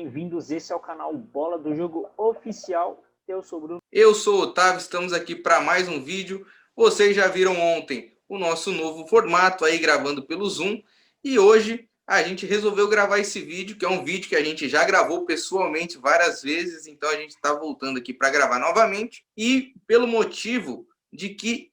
bem-vindos. Esse é o canal Bola do Jogo Oficial. Eu sou o Bruno. Eu sou o Otávio, estamos aqui para mais um vídeo. Vocês já viram ontem o nosso novo formato aí gravando pelo Zoom. E hoje a gente resolveu gravar esse vídeo, que é um vídeo que a gente já gravou pessoalmente várias vezes. Então a gente está voltando aqui para gravar novamente. E pelo motivo de que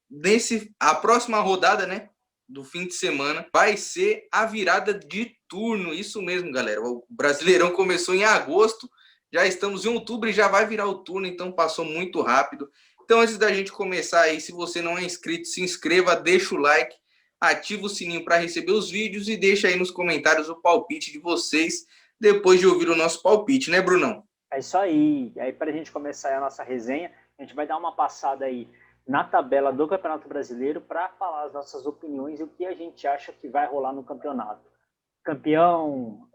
a próxima rodada, né, do fim de semana, vai ser a virada de turno. Isso mesmo, galera. O Brasileirão começou em agosto. Já estamos em outubro e já vai virar o turno, então passou muito rápido. Então, antes da gente começar aí, se você não é inscrito, se inscreva, deixa o like, ativa o sininho para receber os vídeos e deixa aí nos comentários o palpite de vocês depois de ouvir o nosso palpite, né, Brunão? É isso aí. E aí, para a gente começar a nossa resenha, a gente vai dar uma passada aí na tabela do Campeonato Brasileiro para falar as nossas opiniões e o que a gente acha que vai rolar no campeonato. Campeão,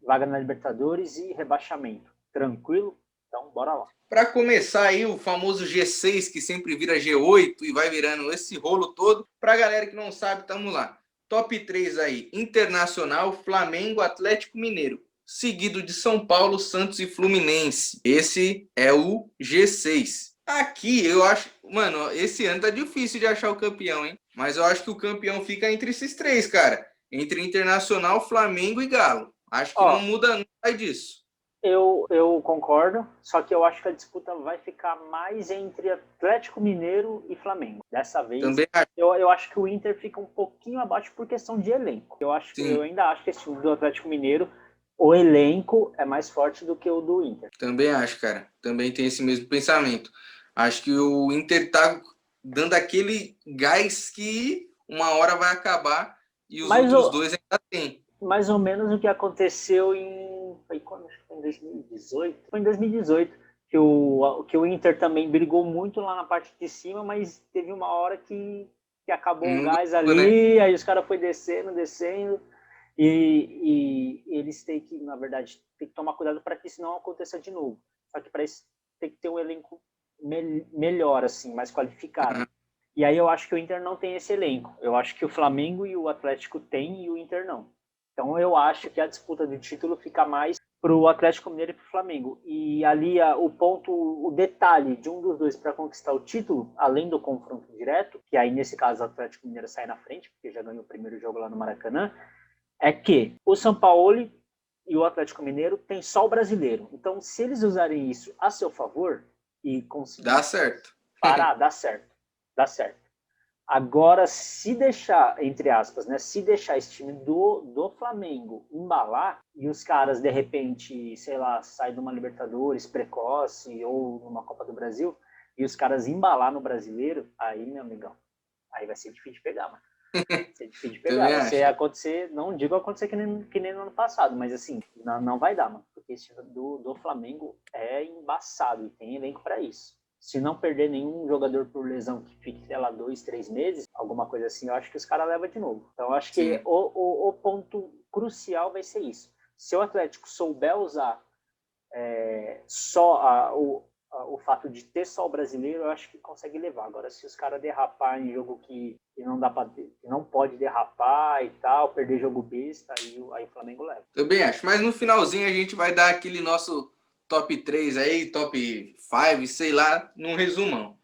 vaga na Libertadores e rebaixamento. Tranquilo? Então, bora lá. Para começar aí, o famoso G6, que sempre vira G8 e vai virando esse rolo todo. Para a galera que não sabe, estamos lá. Top 3 aí, Internacional, Flamengo, Atlético Mineiro. Seguido de São Paulo, Santos e Fluminense. Esse é o G6. Aqui, eu acho... Mano, esse ano tá difícil de achar o campeão, hein? Mas eu acho que o campeão fica entre esses três, cara. Entre Internacional, Flamengo e Galo. Acho que não muda nada disso. Eu concordo, só que eu acho que a disputa vai ficar mais entre Atlético Mineiro e Flamengo. Dessa vez, também eu acho que o Inter fica um pouquinho abaixo por questão de elenco. Eu ainda acho que esse time do Atlético Mineiro, o elenco é mais forte do que o do Inter. Também acho, cara. Também tem esse mesmo pensamento. Acho que o Inter tá dando aquele gás que uma hora vai acabar e os outros dois ainda tem. Mais ou menos o que aconteceu em 2018? Foi em 2018 que o Inter também brigou muito lá na parte de cima, mas teve uma hora que acabou o gás ali, né? Aí os caras foram descendo, e eles têm que, na verdade, tem que tomar cuidado para que isso não aconteça de novo. Só que para isso tem que ter um elenco melhor, assim, mais qualificado. Uhum. E aí eu acho que o Inter não tem esse elenco. Eu acho que o Flamengo e o Atlético têm e o Inter não. Então eu acho que a disputa do título fica mais para o Atlético Mineiro e para o Flamengo. E ali o detalhe de um dos dois para conquistar o título, além do confronto direto, que aí nesse caso o Atlético Mineiro sai na frente, porque já ganhou o primeiro jogo lá no Maracanã, é que o São Paulo e o Atlético Mineiro tem só o brasileiro. Então se eles usarem isso a seu favor e conseguirem... Dá certo. Parar, dá certo. Dá certo. Agora, se deixar, entre aspas, né, se deixar esse time do Flamengo embalar e os caras, de repente, sei lá, saem de uma Libertadores precoce ou numa Copa do Brasil e os caras embalar no brasileiro, aí, meu amigão, aí vai ser difícil de pegar, mano. Vai ser difícil de pegar. Vai ser acontecer, não digo acontecer que nem no ano passado, mas assim, não vai dar, mano. Porque esse time do Flamengo é embaçado e tem elenco para isso. Se não perder nenhum jogador por lesão que fique, sei lá, 2, 3 meses, alguma coisa assim, eu acho que os caras levam de novo. Então, eu acho que o ponto crucial vai ser isso. Se o Atlético souber usar só o fato de ter só o brasileiro, eu acho que consegue levar. Agora, se os caras derrapar em jogo que não dá pra, que não pode derrapar e tal, perder jogo besta, aí o Flamengo leva. Também acho. Mas no finalzinho a gente vai dar aquele nosso top 3 aí, top 5, sei lá, num resumão.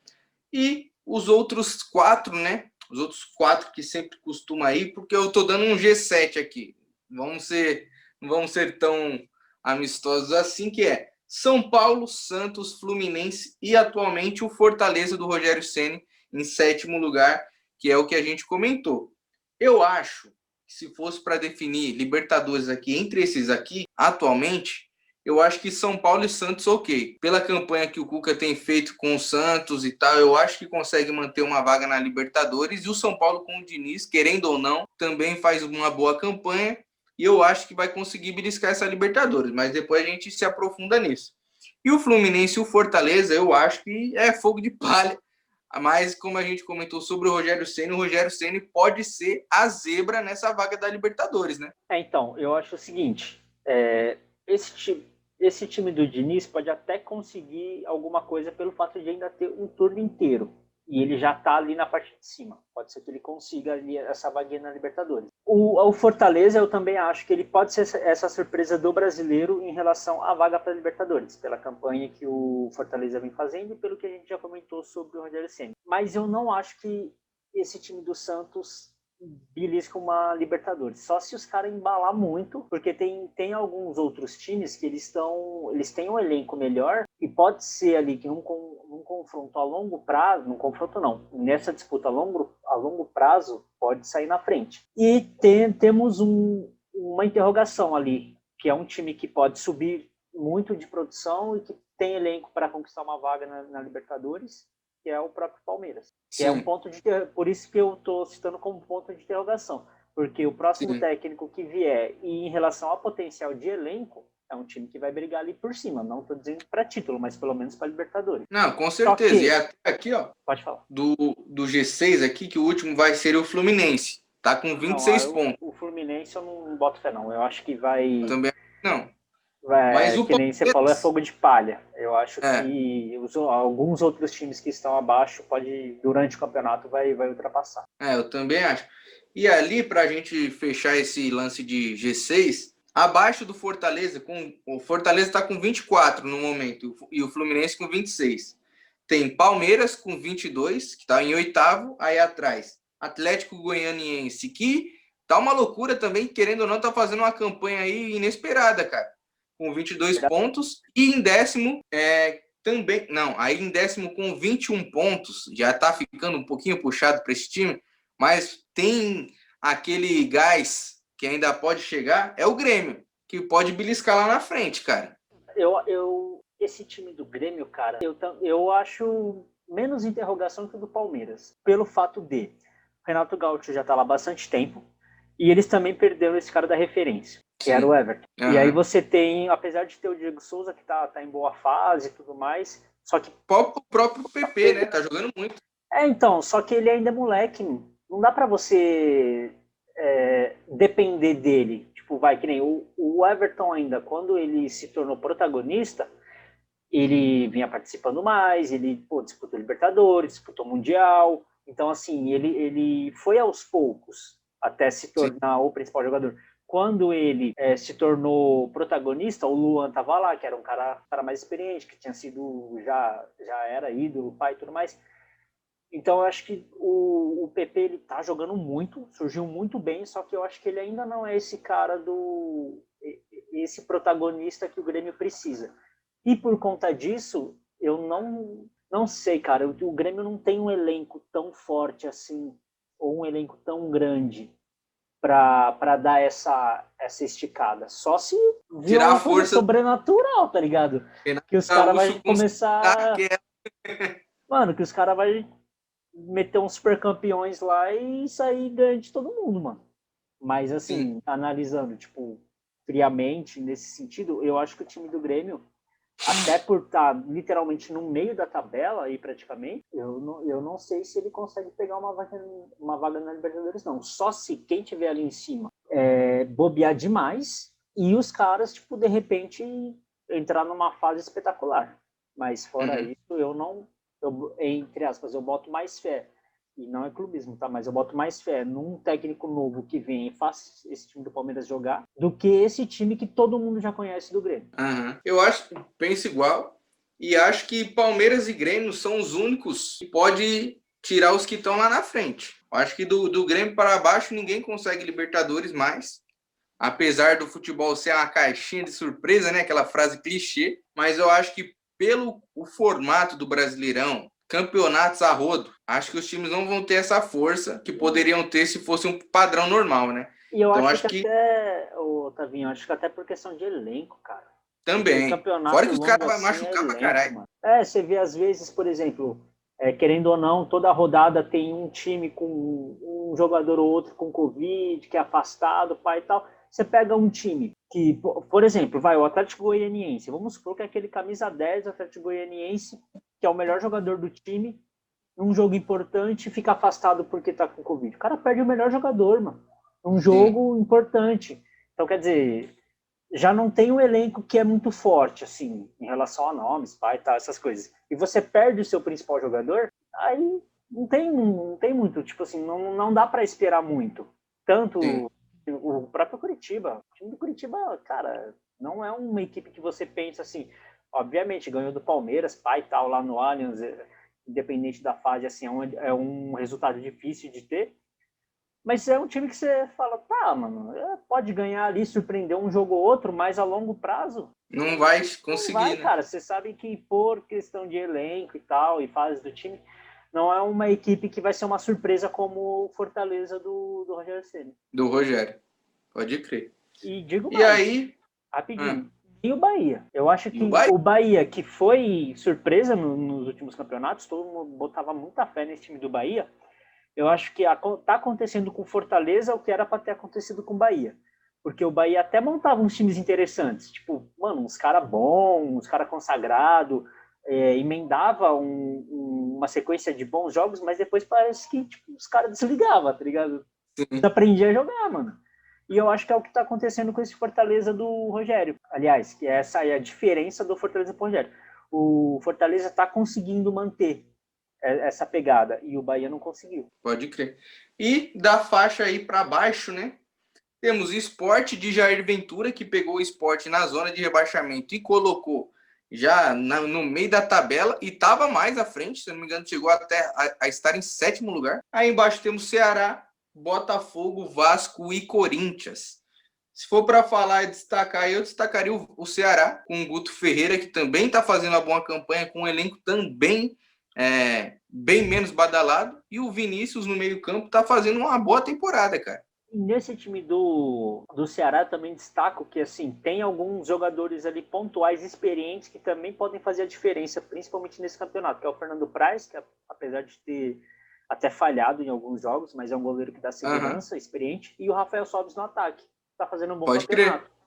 E os outros 4, né? Os outros 4 que sempre costuma ir, porque eu tô dando um G7 aqui. Não vamos ser tão amistosos assim, que é São Paulo, Santos, Fluminense e atualmente o Fortaleza do Rogério Ceni em 7º lugar, que é o que a gente comentou. Eu acho que se fosse para definir Libertadores aqui, entre esses aqui, atualmente, eu acho que São Paulo e Santos, ok. Pela campanha que o Cuca tem feito com o Santos e tal, eu acho que consegue manter uma vaga na Libertadores. E o São Paulo com o Diniz, querendo ou não, também faz uma boa campanha. E eu acho que vai conseguir beliscar essa Libertadores. Mas depois a gente se aprofunda nisso. E o Fluminense e o Fortaleza, eu acho que é fogo de palha. Mas, como a gente comentou sobre o Rogério Ceni pode ser a zebra nessa vaga da Libertadores, né? Então, eu acho o seguinte... Esse time do Diniz pode até conseguir alguma coisa pelo fato de ainda ter um turno inteiro. E ele já está ali na parte de cima. Pode ser que ele consiga ali essa vaguinha na Libertadores. O Fortaleza, eu também acho que ele pode ser essa surpresa do brasileiro em relação à vaga para a Libertadores, pela campanha que o Fortaleza vem fazendo e pelo que a gente já comentou sobre o Rogério Ceni. Mas eu não acho que esse time do Santos belisca uma Libertadores. Só se os caras embalar muito, porque tem alguns outros times que eles têm um elenco melhor e pode ser ali que num confronto a longo prazo, num confronto não, nessa disputa a longo prazo, pode sair na frente. E temos uma interrogação ali, que é um time que pode subir muito de produção e que tem elenco para conquistar uma vaga na Libertadores, que é o próprio Palmeiras. Que é um ponto de por isso que eu estou citando como ponto de interrogação, porque o próximo técnico que vier e em relação ao potencial de elenco é um time que vai brigar ali por cima. Não estou dizendo para título, mas pelo menos para Libertadores. Não, com certeza. E até aqui, ó, pode falar. Do G6 aqui, que o último vai ser o Fluminense. Tá com 26 pontos. O Fluminense eu não boto fé, não. Eu acho que vai... Também não. Mas o que nem você falou, é fogo de palha. Eu acho que alguns outros times que estão abaixo durante o campeonato vai ultrapassar. Eu também acho. E ali, para a gente fechar esse lance de G6, abaixo do Fortaleza, o Fortaleza está com 24 no momento e o Fluminense com 26. Tem Palmeiras com 22, que está em oitavo, aí atrás Atlético Goianiense, que tá uma loucura também, querendo ou não, tá fazendo uma campanha aí inesperada, cara. Com 22 pontos, e em décimo também, não, aí em décimo com 21 pontos, já tá ficando um pouquinho puxado para esse time, mas tem aquele gás que ainda pode chegar, é o Grêmio, que pode beliscar lá na frente, cara. Esse time do Grêmio, cara, eu acho menos interrogação que o do Palmeiras, pelo fato de Renato Gaúcho já tá lá há bastante tempo, e eles também perderam esse cara da referência, que era o Everton. E aí você tem, apesar de ter o Diego Souza, que tá em boa fase e tudo mais, só que... O próprio PP, né? Tá jogando muito. Então, só que ele ainda é moleque, não dá pra você depender dele. Tipo, que nem o Everton ainda, quando ele se tornou protagonista, ele vinha participando mais, ele disputou Libertadores, disputou Mundial. Então, assim, ele foi aos poucos até se tornar o principal jogador. Quando ele se tornou protagonista, o Luan estava lá, que era um cara mais experiente, que tinha sido, já era ídolo, pai e tudo mais. Então, eu acho que o PP ele tá jogando muito, surgiu muito bem, só que eu acho que ele ainda não é esse cara esse protagonista que o Grêmio precisa. E por conta disso, eu não sei, cara, o Grêmio não tem um elenco tão forte assim, ou um elenco tão grande para dar essa esticada. Só se vier uma força sobrenatural, tá ligado? Que os caras vão começar... Mano, que os caras vão meter uns super campeões lá e sair ganhando de todo mundo, mano. Mas, assim, analisando, tipo, friamente, nesse sentido, eu acho que o time do Grêmio, até por estar literalmente no meio da tabela aí praticamente, eu não sei se ele consegue pegar uma vaga na Libertadores, não. Só se quem tiver ali em cima bobear demais e os caras, tipo, de repente entrar numa fase espetacular. Mas fora isso, entre aspas, eu boto mais fé. E não é clubismo, tá? Mas eu boto mais fé num técnico novo que vem e faz esse time do Palmeiras jogar do que esse time que todo mundo já conhece do Grêmio. Eu acho que penso igual e acho que Palmeiras e Grêmio são os únicos que pode tirar os que estão lá na frente. Eu acho que do Grêmio para baixo ninguém consegue Libertadores mais. Apesar do futebol ser uma caixinha de surpresa, né? Aquela frase clichê. Mas eu acho que pelo o formato do Brasileirão, campeonatos a rodo, acho que os times não vão ter essa força que poderiam ter se fosse um padrão normal, né? E eu acho que até, Tavinho, acho que até por questão de elenco, cara. Também. Fora que os caras vão machucar pra caralho. Mano. Você vê às vezes, por exemplo, querendo ou não, toda rodada tem um time com um jogador ou outro com Covid, que é afastado, pai e tal. Você pega um time que, por exemplo, o Atlético Goianiense. Vamos supor que é aquele camisa 10 do Atlético Goianiense, que é o melhor jogador do time, num jogo importante, fica afastado porque tá com Covid. O cara perde o melhor jogador, mano. Num jogo importante. Então, quer dizer, já não tem um elenco que é muito forte, assim, em relação a nomes, pai e tal, essas coisas. E você perde o seu principal jogador, aí não tem muito, tipo assim, não dá para esperar muito. Sim. Tanto o próprio Curitiba, o time do Curitiba, cara, não é uma equipe que você pensa assim, obviamente, ganhou do Palmeiras, pai e tal, lá no Allianz, independente da fase, assim, é um resultado difícil de ter, mas é um time que você fala, tá, mano, pode ganhar ali, surpreender um jogo ou outro, mas a longo prazo, Não vai não conseguir, vai, né? cara. Você sabe que por questão de elenco e tal, e fase do time, não é uma equipe que vai ser uma surpresa como o Fortaleza do Rogério Ceni. Do Rogério. Pode crer. E digo E mais, aí, ah, rapidinho. E o Bahia? Eu acho e o que Bahia? o Bahia, que foi surpresa nos últimos campeonatos, todo mundo botava muita fé nesse time do Bahia. Eu acho que está acontecendo com Fortaleza o que era para ter acontecido com o Bahia. Porque o Bahia até montava uns times interessantes. Tipo, mano, uns caras bons, uns caras consagrados, emendava uma sequência de bons jogos, mas depois parece que tipo, os caras desligavam, tá ligado? Sim. Desaprendia a jogar, mano. E eu acho que é o que está acontecendo com esse Fortaleza do Rogério. Aliás, que essa é a diferença do Fortaleza pro Rogério. O Fortaleza está conseguindo manter essa pegada e o Bahia não conseguiu. Pode crer. E da faixa aí para baixo, né? Temos Sport de Jair Ventura, que pegou o Sport na zona de rebaixamento e colocou já no meio da tabela e estava mais à frente, se não me engano, chegou até a estar em sétimo lugar. Aí embaixo temos Ceará, Botafogo, Vasco e Corinthians. Se for para falar e destacar, eu destacaria o Ceará, com o Guto Ferreira, que também está fazendo uma boa campanha, com um elenco também bem menos badalado, e o Vinícius no meio-campo está fazendo uma boa temporada, cara. E nesse time do Ceará também destaco que assim tem alguns jogadores ali pontuais experientes que também podem fazer a diferença, principalmente nesse campeonato, que é o Fernando Praz, que apesar de ter até falhado em alguns jogos, mas é um goleiro que dá Uhum. segurança, experiente, e o Rafael Sobis no ataque, está fazendo um bom Pode crer. campeonato.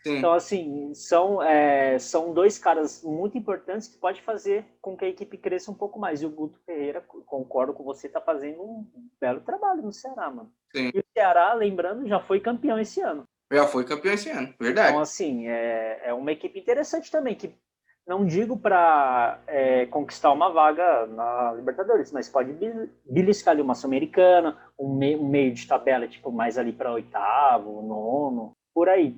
Então, Sim, assim, são dois caras muito importantes que pode fazer com que a equipe cresça um pouco mais. E o Guto Ferreira, concordo com você, está fazendo um belo trabalho no Ceará, mano. sim. E o Ceará, lembrando, já foi campeão esse ano. Já foi campeão esse ano, Então, verdade. assim, é uma equipe interessante também, que não digo para conquistar uma vaga na Libertadores, mas pode beliscar ali uma Sul-Americana, um meio de tabela, tipo, mais ali para oitavo, nono, por aí.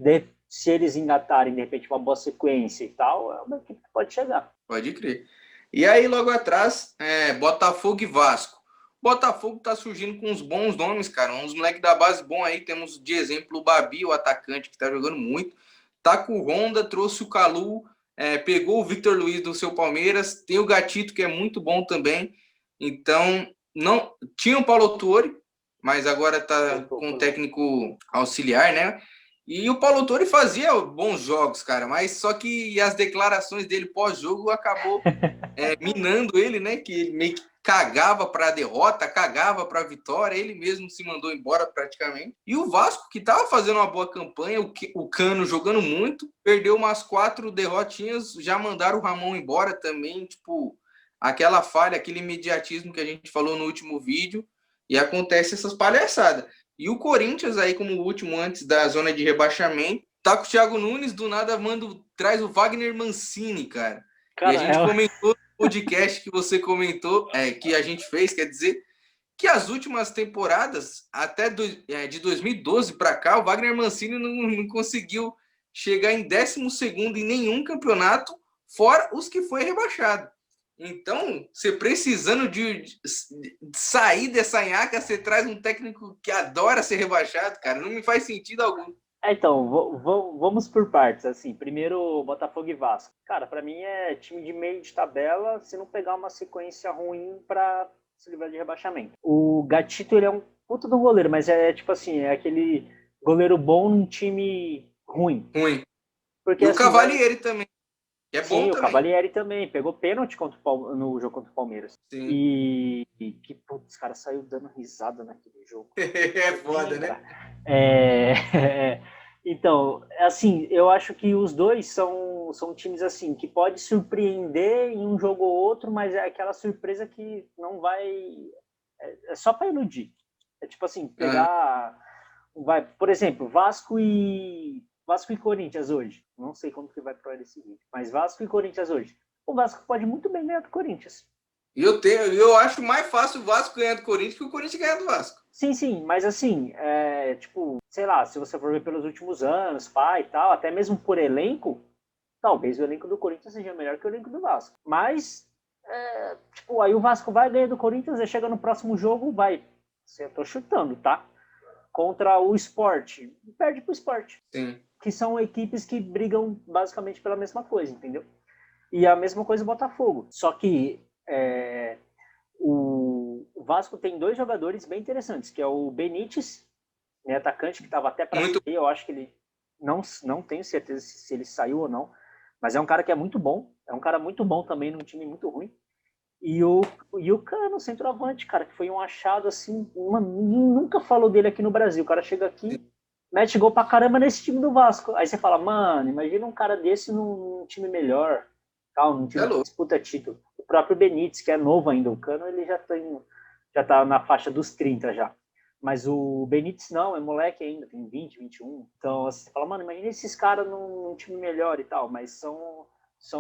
Se eles engatarem, de repente, uma boa sequência e tal, é uma equipe que pode chegar. Pode crer. E aí, logo atrás, Botafogo e Vasco. Botafogo tá surgindo com uns bons nomes, cara. Uns moleques da base bom aí. Temos de exemplo o Babi, o atacante, que tá jogando muito. Tá com o Honda, trouxe o Calu, pegou o Victor Luiz do seu Palmeiras. Tem o Gatito, que é muito bom também. Então, não tinha o Paulo Tuori, mas agora tá Voltou com o por lá. técnico auxiliar, né? E o Paulo Torre fazia bons jogos, cara, mas só que as declarações dele pós-jogo acabou minando ele, né? Que ele meio que cagava para a derrota, cagava para a vitória, ele mesmo se mandou embora praticamente. E o Vasco, que estava fazendo uma boa campanha, o Cano jogando muito, perdeu umas 4 derrotinhas, já mandaram o Ramon embora também, tipo, aquela falha, aquele imediatismo que a gente falou no último vídeo, e acontece essas palhaçadas. E o Corinthians, aí, como o último antes da zona de rebaixamento, tá com o Thiago Nunes, do nada traz o Wagner Mancini, cara. E a Cara, gente comentou no podcast que você comentou, que a gente fez, quer dizer, que as últimas temporadas, até de 2012 para cá, o Wagner Mancini não conseguiu chegar em 12º em nenhum campeonato, fora os que foi rebaixado. Então, você precisando de sair dessa nhaca, você traz um técnico que adora ser rebaixado, cara. Não me faz sentido algum. então, vamos por partes, assim. Primeiro, Botafogo e Vasco. Cara, para mim é time de meio de tabela, se não pegar uma sequência ruim para se livrar de rebaixamento. O Gatito, ele é um puta do goleiro, mas é tipo assim, é aquele goleiro bom num time ruim. Ruim. Porque E o assim, vai. Cavalieri também, que é bom Sim, o também. Cavalieri também pegou pênalti no jogo contra o Palmeiras. Sim. E que, putz, os caras saiu dando risada naquele jogo. É Nem foda, né? lembrar. Então, assim, eu acho que os dois são times assim que pode surpreender em um jogo ou outro, mas é aquela surpresa que não vai. É só para iludir. É tipo assim, Uhum. pegar. Vai, por exemplo, Vasco e Corinthians hoje. Não sei como que vai para esse vídeo, mas Vasco e Corinthians hoje. O Vasco pode muito bem ganhar do Corinthians. Eu acho mais fácil o Vasco ganhar do Corinthians que o Corinthians ganhar do Vasco. Sim, mas assim, tipo, sei lá, se você for ver pelos últimos anos, pá e tal, até mesmo por elenco, talvez o elenco do Corinthians seja melhor que o elenco do Vasco. Mas, tipo, aí o Vasco vai ganhar do Corinthians, e chega no próximo jogo, vai. Eu tô chutando, tá? Contra o Sport. Perde pro Sport. Sim. Que são equipes que brigam basicamente pela mesma coisa, entendeu? E a mesma coisa o Botafogo. Só que o Vasco tem dois jogadores bem interessantes, que é o Benítez, né, atacante, que estava até para sair. Eu acho que ele não tenho certeza se ele saiu ou não, mas é um cara que é muito bom. É um cara muito bom também num time muito ruim. E o Cano, centroavante, cara, que foi um achado assim, ninguém nunca falou dele aqui no Brasil. O cara chega aqui, mete gol pra caramba nesse time do Vasco. Aí você fala, mano, imagina um cara desse num time melhor, tal, num time que disputa título. O próprio Benítez, que é novo ainda, o Cano, ele já tá na faixa dos 30 já. Mas o Benítez não, é moleque ainda, tem 20, 21. Então você fala, mano, imagina esses caras num time melhor e tal, mas são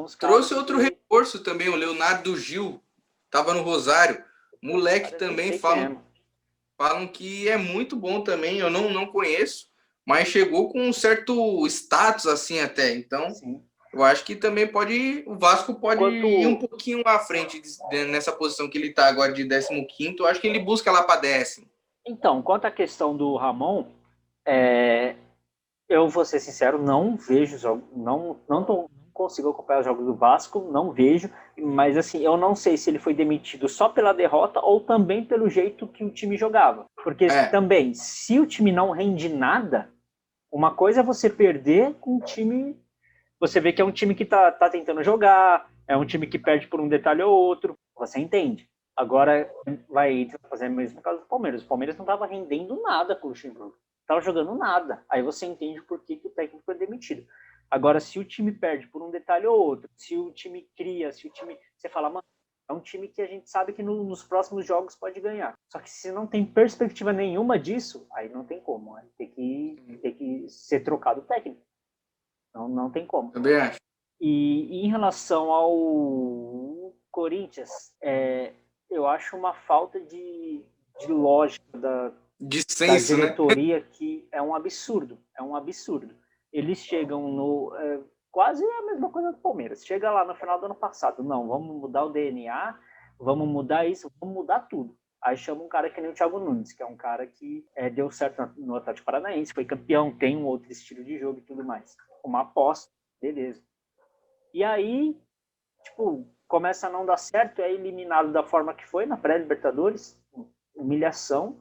os caras. Trouxe outro reforço também, o Leonardo Gil, tava no Rosário. Moleque também, falam que é muito bom também, eu não conheço, mas chegou com um certo status assim até, então sim. Eu acho que também o Vasco pode ir um pouquinho à frente nessa posição que ele está agora de 15º, eu acho que ele busca lá para 10º. Então, quanto à questão do Ramon, eu vou ser sincero, não vejo jogos, não consigo acompanhar os jogos do Vasco, não vejo, mas assim, eu não sei se ele foi demitido só pela derrota ou também pelo jeito que o time jogava. Porque também, se o time não rende nada, uma coisa é você perder com um time, você vê que é um time que tá tentando jogar, é um time que perde por um detalhe ou outro, você entende. Agora vai fazer o mesmo caso do Palmeiras. O Palmeiras não estava rendendo nada com o Luxemburgo. Estava jogando nada. Aí você entende por que o técnico foi demitido. Agora, se o time perde por um detalhe ou outro, se o time cria, se o time... Você fala, mano, é um time que a gente sabe que nos próximos jogos pode ganhar. Só que se não tem perspectiva nenhuma disso, aí não tem como. Aí tem que ser trocado o técnico. Não tem como. Também acho. E em relação ao Corinthians, eu acho uma falta de lógica da diretoria, né? Que é um absurdo. Eles chegam quase a mesma coisa do Palmeiras. Chega lá no final do ano passado, não, vamos mudar o DNA, vamos mudar isso, vamos mudar tudo. Aí chama um cara que nem o Thiago Nunes, que é um cara que deu certo no Atlético Paranaense, foi campeão, tem um outro estilo de jogo e tudo mais. Uma aposta, beleza. E aí, tipo, começa a não dar certo, é eliminado da forma que foi na pré-Libertadores, humilhação.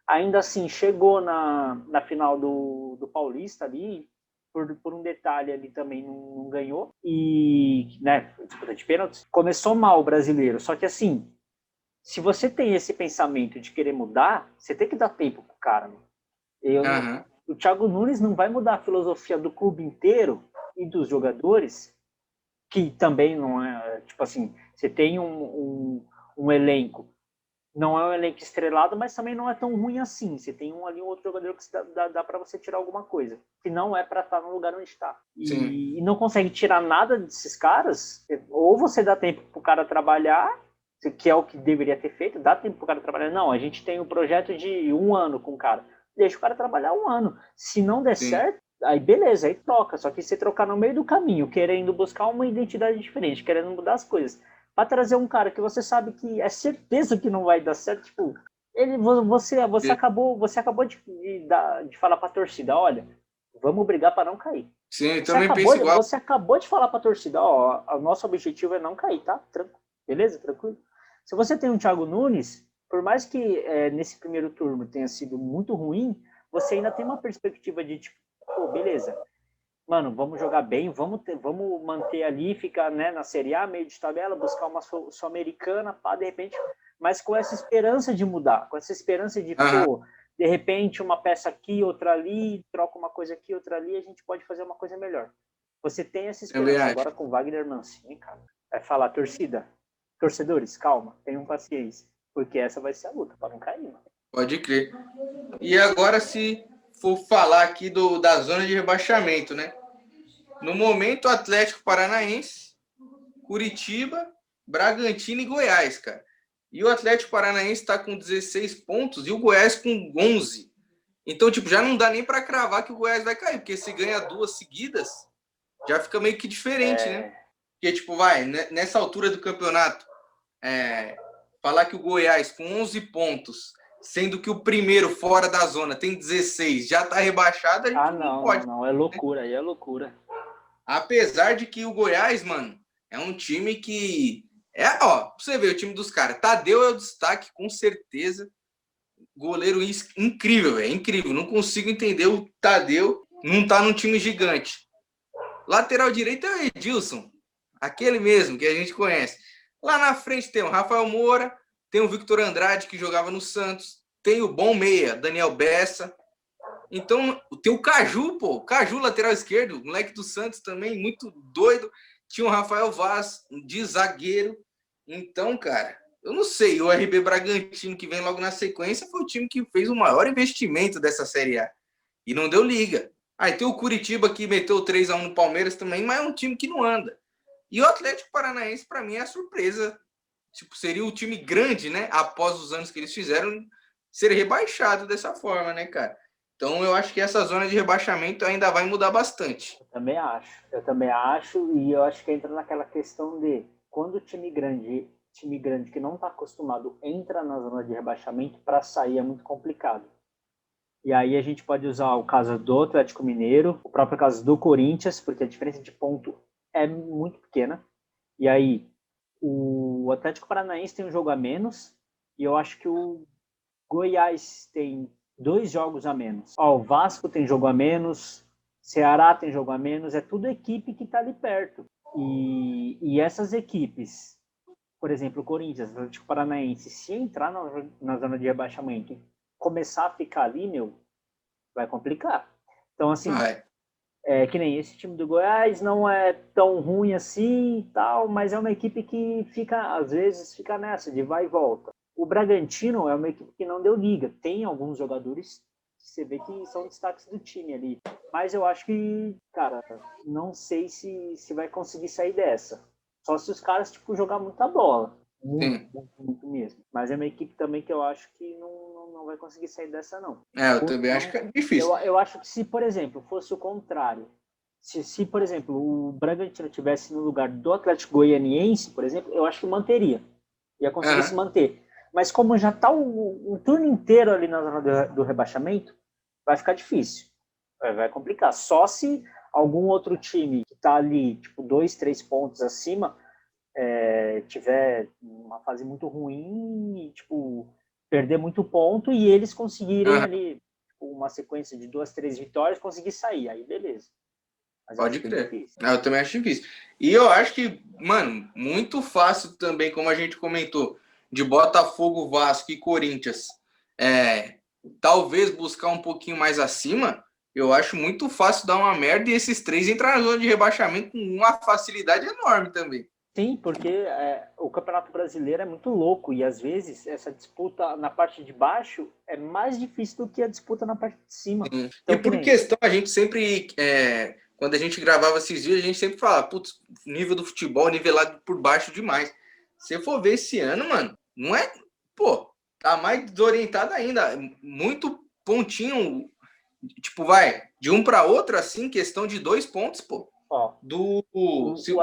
Ainda assim, chegou na final do Paulista ali, por um detalhe ali também não ganhou. E, né, disputa de pênaltis. Começou mal o brasileiro, só que assim, se você tem esse pensamento de querer mudar, você tem que dar tempo pro cara. O Thiago Nunes não vai mudar a filosofia do clube inteiro e dos jogadores, que também não é, tipo assim, você tem um elenco, não é um elenco estrelado, mas também não é tão ruim assim. Você tem um outro jogador que dá para você tirar alguma coisa, que não é para estar no lugar onde está. E não consegue tirar nada desses caras, ou você dá tempo pro cara trabalhar, que é o que deveria ter feito, dá tempo pro cara trabalhar. Não, a gente tem um projeto de 1 ano com o cara. Deixa o cara trabalhar 1 ano. Se não der certo, aí beleza, aí troca. Só que você trocar no meio do caminho, querendo buscar uma identidade diferente, querendo mudar as coisas, para trazer um cara que você sabe que é certeza que não vai dar certo, tipo, você acabou de falar para a torcida, olha, vamos brigar para não cair. Sim, também penso igual. Você acabou de falar para a torcida, ó, o nosso objetivo é não cair, tá? Beleza? Tranquilo? Se você tem um Thiago Nunes, por mais que nesse primeiro turno tenha sido muito ruim, você ainda tem uma perspectiva de, tipo, pô, beleza, mano, vamos jogar bem, vamos manter ali, ficar, né, na Série A, meio de tabela, buscar uma Sul-Americana, pá, de repente, mas com essa esperança de mudar, com essa esperança de, pô, de repente uma peça aqui, outra ali, troca uma coisa aqui, outra ali, a gente pode fazer uma coisa melhor. Você tem essa esperança. Agora com o Wagner Mancini, cara, vai falar, torcedores, calma, tenham paciência, porque essa vai ser a luta, para não cair, mano. Pode crer. E agora, se for falar aqui da zona de rebaixamento, né? No momento, Atlético Paranaense, Curitiba, Bragantino e Goiás, cara. E o Atlético Paranaense está com 16 pontos e o Goiás com 11. Então, tipo, já não dá nem para cravar que o Goiás vai cair, porque se ganha 2 seguidas, já fica meio que diferente, né? Porque, tipo, nessa altura do campeonato, falar que o Goiás com 11 pontos, sendo que o primeiro fora da zona tem 16, já tá rebaixado, a gente não pode. Não, é loucura, aí é loucura. Apesar de que o Goiás, mano, é um time que... pra você ver o time dos caras. Tadeu é o destaque, com certeza. Goleiro incrível, velho, incrível. Não consigo entender o Tadeu não tá num time gigante. Lateral direito é o Edilson, aquele mesmo que a gente conhece. Lá na frente tem o Rafael Moura, tem o Victor Andrade, que jogava no Santos, tem o bom meia, Daniel Bessa. Então, tem o Caju, Caju, lateral esquerdo, moleque do Santos também, muito doido. Tinha o Rafael Vaz, de zagueiro. Então, cara, eu não sei. O RB Bragantino, que vem logo na sequência, foi o time que fez o maior investimento dessa Série A. E não deu liga. Aí tem o Curitiba, que meteu 3-1 no Palmeiras também, mas é um time que não anda. E o Atlético Paranaense, para mim, é a surpresa. Tipo, seria o time grande, né? Após os anos que eles fizeram, ser rebaixado dessa forma, né, cara? Então, eu acho que essa zona de rebaixamento ainda vai mudar bastante. Eu também acho, e eu acho que entra naquela questão de quando o time grande que não está acostumado entra na zona de rebaixamento, para sair é muito complicado. E aí a gente pode usar o caso do Atlético Mineiro, o próprio caso do Corinthians, porque a diferença de ponto é muito pequena. E aí o Atlético Paranaense tem um jogo a menos, e eu acho que o Goiás tem 2 jogos a menos. O Vasco tem jogo a menos, Ceará tem jogo a menos, é tudo equipe que está ali perto. E essas equipes, por exemplo, o Corinthians, o Atlético Paranaense, se entrar na zona de rebaixamento e começar a ficar ali, vai complicar. Então, assim, que nem esse time do Goiás não é tão ruim assim e tal, mas é uma equipe que às vezes fica nessa, de vai e volta. O Bragantino é uma equipe que não deu liga. Tem alguns jogadores que você vê que são destaques do time ali. Mas eu acho que, cara, não sei se vai conseguir sair dessa. Só se os caras, tipo, jogar muita bola. Muito mesmo. Mas é uma equipe também que eu acho que não vai conseguir sair dessa, não. Eu também acho que é difícil. Eu acho que se, por exemplo, fosse o contrário, se, por exemplo, o Bragantino tivesse no lugar do Atlético Goianiense, por exemplo, eu acho que manteria. Ia conseguir se manter. Mas como já está o turno inteiro ali na zona do rebaixamento, vai ficar difícil. Vai complicar. Só se algum outro time que está ali, tipo, 2, 3 pontos acima, tiver uma fase muito ruim e, tipo, perder muito ponto e eles conseguirem ali uma sequência de 2, 3 vitórias, conseguir sair. Aí, beleza. Mas pode crer. Eu também acho difícil. E eu acho que, mano, muito fácil também, como a gente comentou, de Botafogo, Vasco e Corinthians, talvez buscar um pouquinho mais acima, eu acho muito fácil dar uma merda e esses 3 entrar na zona de rebaixamento com uma facilidade enorme também. Sim, porque o Campeonato Brasileiro é muito louco e às vezes essa disputa na parte de baixo é mais difícil do que a disputa na parte de cima. Então, e por questão, a gente sempre, quando a gente gravava esses dias, a gente sempre falava, putz, nível do futebol nivelado por baixo demais. Se for ver esse ano, mano, não é, tá mais desorientado ainda, muito pontinho, tipo, de um para outro, assim, questão de 2 pontos,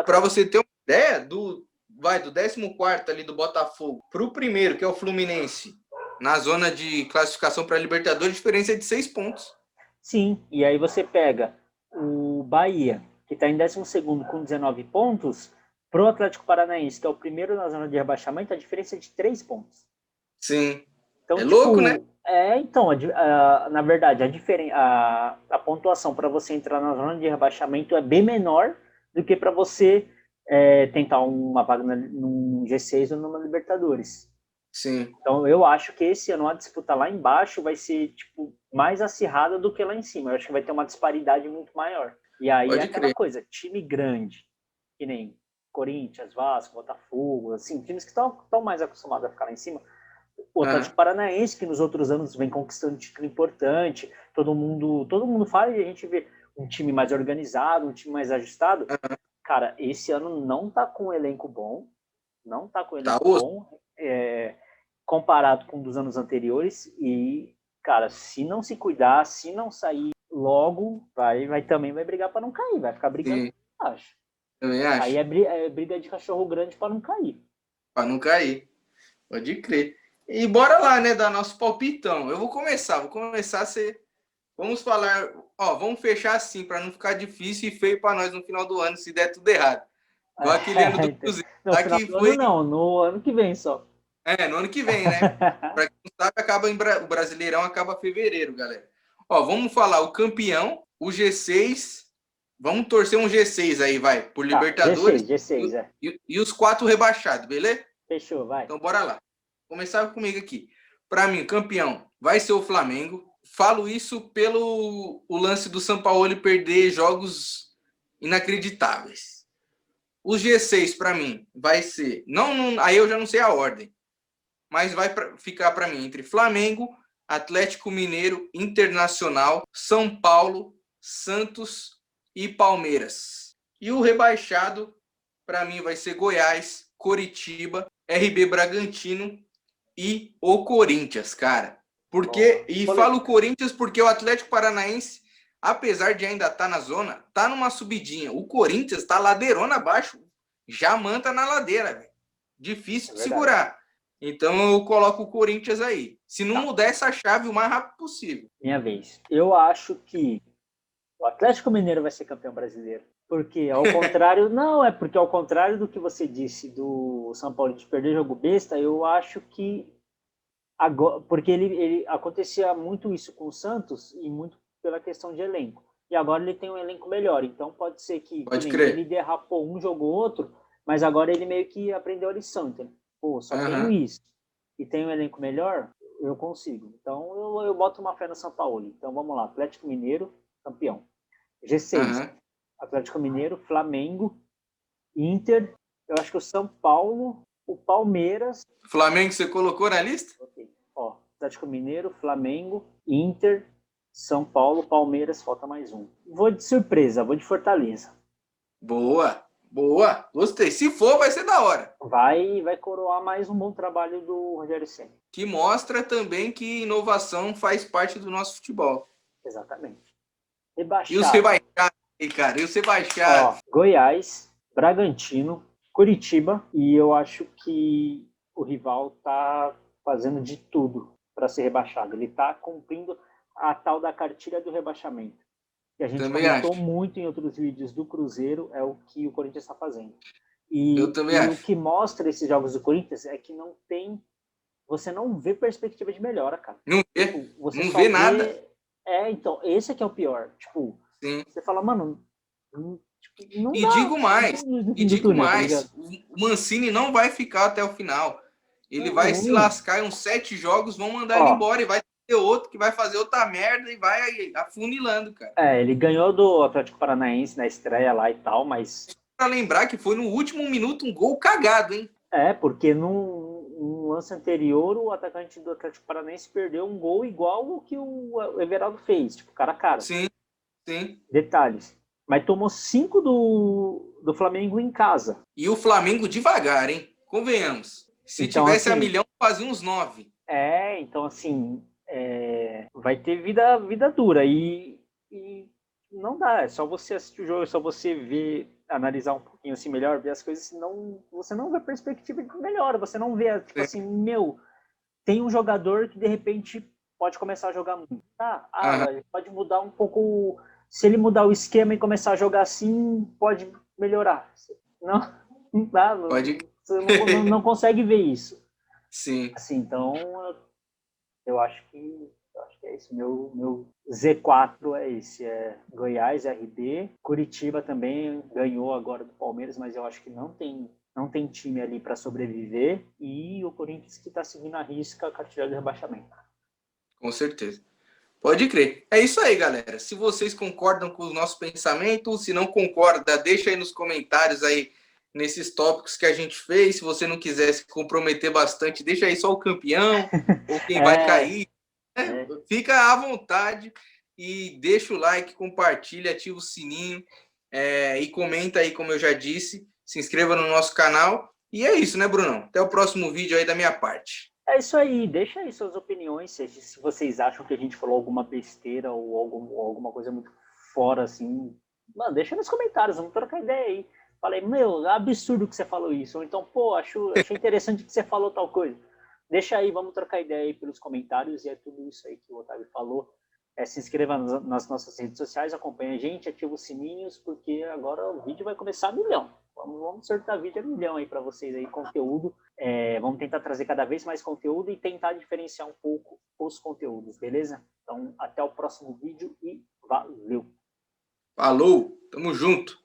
para você ter uma ideia, do 14º ali do Botafogo pro primeiro, que é o Fluminense, na zona de classificação para a Libertadores, a diferença é de 6 pontos. Sim, e aí você pega o Bahia, que está em 12º com 19 pontos, pro Atlético Paranaense, que é o primeiro na zona de rebaixamento, a diferença é de 3 pontos. Sim. Então, louco, né? Então, na verdade, a pontuação para você entrar na zona de rebaixamento é bem menor do que para você tentar uma vaga num G6 ou numa Libertadores. Sim. Então, eu acho que esse ano a disputa lá embaixo vai ser tipo, mais acirrada do que lá em cima. Eu acho que vai ter uma disparidade muito maior. E aí é aquela coisa, time grande, que nem Corinthians, Vasco, Botafogo, assim, times que estão mais acostumados a ficar lá em cima. O Atlético Paranaense, que nos outros anos vem conquistando título importante, todo mundo fala e a gente vê um time mais organizado, um time mais ajustado. Cara, esse ano não tá com um elenco bom, comparado com um dos anos anteriores. E, cara, se não se cuidar, se não sair logo, também vai brigar para não cair, vai ficar brigando, acho. Também acho. Aí é briga de cachorro grande para não cair. Para não cair. Pode crer. E bora lá, né, dar nosso palpitão. Eu vou começar a ser. Vamos falar, vamos fechar assim, para não ficar difícil e feio para nós no final do ano, se der tudo errado. Igual aquele ano do Cruzeiro. No final do ano não, no ano que vem só. No ano que vem, né? Para quem não sabe, o Brasileirão acaba em fevereiro, galera. Vamos falar o campeão, o G6. Vamos torcer um G6 aí, vai, por Libertadores. G6, e os 4 rebaixados, beleza? Fechou, vai. Então, bora lá. Começar comigo aqui. Para mim, campeão vai ser o Flamengo. Falo isso pelo lance do São Paulo perder jogos inacreditáveis. O G6, para mim, vai ser... aí eu já não sei a ordem. Mas vai ficar para mim entre Flamengo, Atlético Mineiro, Internacional, São Paulo, Santos e Palmeiras. E o rebaixado, para mim, vai ser Goiás, Coritiba, RB Bragantino e o Corinthians, cara. Falo Corinthians porque o Atlético Paranaense, apesar de ainda estar na zona, tá numa subidinha. O Corinthians tá ladeirona abaixo. Já manta na ladeira, velho. Difícil de segurar. Então eu coloco o Corinthians aí. Se não mudar essa chave o mais rápido possível. Minha vez. Eu acho que o Atlético Mineiro vai ser campeão brasileiro. Porque ao contrário... porque ao contrário do que você disse do São Paulo de perder jogo besta, eu acho que agora, porque ele acontecia muito isso com o Santos e muito pela questão de elenco. E agora ele tem um elenco melhor. Então pode ser que ele derrapou um, jogou outro, mas agora ele meio que aprendeu a lição, entendeu? Só tenho isso. E tenho um elenco melhor, eu consigo. Então eu boto uma fé no São Paulo. Então vamos lá, Atlético Mineiro, campeão. G6, Atlético Mineiro, Flamengo, Inter, eu acho que o São Paulo, o Palmeiras... Flamengo você colocou na lista? Ok. Atlético Mineiro, Flamengo, Inter, São Paulo, Palmeiras, falta mais um. Vou de surpresa, vou de Fortaleza. Boa, gostei. Se for, vai ser da hora. Vai coroar mais um bom trabalho do Rogério Ceni. Que mostra também que inovação faz parte do nosso futebol. Exatamente. Rebaixado. E os rebaixados, cara? E os rebaixados? Goiás, Bragantino, Curitiba, e eu acho que o rival tá fazendo de tudo para ser rebaixado. Ele tá cumprindo a tal da cartilha do rebaixamento. Que a gente comentou muito em outros vídeos do Cruzeiro, é o que o Corinthians está fazendo. Eu também acho. O que mostra esses jogos do Corinthians é que você não vê perspectiva de melhora, cara. Não vê, não vê nada. Então, esse é que é o pior. Sim. Você fala, mano, não e dá. Digo mais, tá o Mancini não vai ficar até o final. Ele vai se lascar em uns 7 jogos, vão mandar ele embora e vai ter outro que vai fazer outra merda e vai afunilando, cara. Ele ganhou do Atlético Paranaense na estreia lá e tal, mas... Pra lembrar que foi no último minuto um gol cagado, hein? Porque no lance anterior o atacante do Atlético Paranaense perdeu um gol igual o que o Everaldo fez, cara a cara. Sim. Detalhes. Mas tomou 5 do Flamengo em casa. E o Flamengo devagar, hein? Convenhamos. Se tivesse a milhão, fazia uns 9. Então assim, vai ter vida dura. E não dá, é só você assistir o jogo, é só você ver, analisar um pouquinho assim melhor, ver as coisas, senão você não vê perspectiva de melhora, você não vê, assim, tem um jogador que de repente pode começar a jogar muito. Pode mudar um pouco, se ele mudar o esquema e começar a jogar assim, pode melhorar. Não dá, você não consegue ver isso. Sim. Assim, então, eu acho que é isso. Meu Z4 é esse. É Goiás, RB. Curitiba também ganhou agora do Palmeiras, mas eu acho que não tem time ali para sobreviver. E o Corinthians que está seguindo a risca a cartilha de rebaixamento. Com certeza. Pode crer. É isso aí, galera. Se vocês concordam com o nosso pensamento, se não concorda, deixa aí nos comentários aí nesses tópicos que a gente fez. Se você não quiser se comprometer bastante, deixa aí só o campeão ou quem vai cair. Fica à vontade e deixa o like, compartilha, ativa o sininho e comenta aí, como eu já disse. Se inscreva no nosso canal E é isso, né, Brunão? Até o próximo vídeo aí da minha parte. É isso aí, deixa aí suas opiniões, se vocês acham que a gente falou alguma besteira ou alguma coisa muito fora, assim, mano, deixa nos comentários, vamos trocar ideia aí. Falei, meu, é absurdo que você falou isso, ou então, pô, achei interessante que você falou tal coisa. Deixa aí, vamos trocar ideia aí pelos comentários, e é tudo isso aí que o Otávio falou. Se inscreva nas nossas redes sociais, acompanha a gente, ativa os sininhos, porque agora o vídeo vai começar a milhão. Vamos sortar vídeo a milhão aí para vocês aí, conteúdo. Vamos tentar trazer cada vez mais conteúdo e tentar diferenciar um pouco os conteúdos, beleza? Então, até o próximo vídeo e valeu! Falou, tamo junto!